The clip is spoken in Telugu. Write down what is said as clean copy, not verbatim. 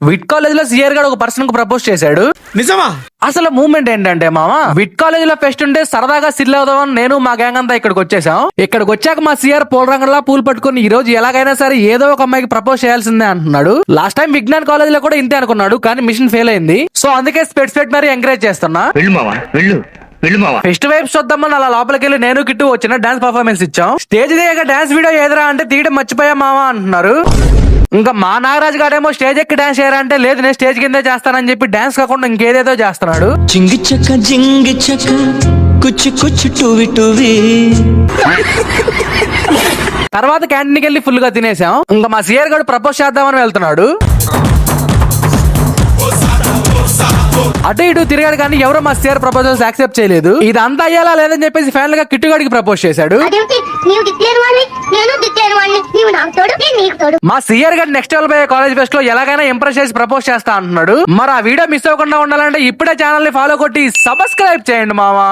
విట్ కాలేజ్ లో సిఆర్ గారు ఒక పర్సన్ కు ప్రపోజ్ చేశాడు. నిజమా? అసలు మూమెంట్ ఏంటంటే మామ, విట్ కాలేజ్ లో ఫెస్ట్ ఉంటే సరదాగా సిల్ అవుదామని నేను మా గ్యాంగ్ అంతా ఇక్కడికి వచ్చేసాం. ఇక్కడికి వచ్చాక మా సిఆర్ పూల రంగంలా పూలు పట్టుకుని ఈ రోజు ఎలాగైనా సరే ఏదో ఒక అమ్మాయికి ప్రపోజ్ చేయాల్సిందే అంటున్నాడు. లాస్ట్ టైం విజ్ఞాన్ కాలేజ్ లో కూడా ఇంతే అనుకున్నాడు, కానీ మిషన్ ఫెయిల్ అయింది. సో అందుకే స్పెట్స్ పెట్టి మరి ఎంకరేజ్ చేస్తున్నా. ఫెస్ట్ వైబ్స్ చూద్దామని అలా లోపలికి వెళ్ళి నేను కిట్టు వచ్చిన డాన్స్ పర్ఫార్మెన్స్ ఇచ్చాం. స్టేజ్ దిగాక డాన్స్ వీడియో ఏదరా అంటే తీయడం మర్చిపోయా మామ అంటున్నారు. ఇంకా మా నాగరాజు గారేమో స్టేజ్ ఎక్కి డాన్స్ చేయరా అంటే లేదు నేను స్టేజ్ కిందే చేస్తానని చెప్పి డాన్స్ కాకుండా ఇంకేదేదో చేస్తున్నాడు. జింగి చక్క కుచ్చు కుచ్చు టూవి టూవి. తర్వాత క్యాంటీన్కి వెళ్ళి ఫుల్ గా తినేసాం. ఇంకా మా సిఆర్ గారు ప్రపోజ్ చేద్దామని వెళ్తున్నాడు. అటు ఇటు తిరిగాడు కానీ ఎవరో మా సిఆర్ ప్రపోజల్స్ యాక్సెప్ట్ చేయలేదు. ఇదంతా అయ్యేలా లేదని చెప్పేసి ఫైనల్ గా కిట్టుగాడికి ప్రపోజ్ చేశాడు. మా సిఆర్ గారు నెక్స్ట్ లెవెల్ పోయే కాలేజ్ ఫెస్ట్ లో ఎలాగైనా ఇంప్రెస్ చేసి ప్రపోజ్ చేస్తా అంటున్నాడు. మరి ఆ వీడియో మిస్ అవ్వకుండా ఉండాలంటే ఇప్పుడే ఛానల్ ని ఫాలో కొట్టి సబ్స్క్రైబ్ చేయండి మావా.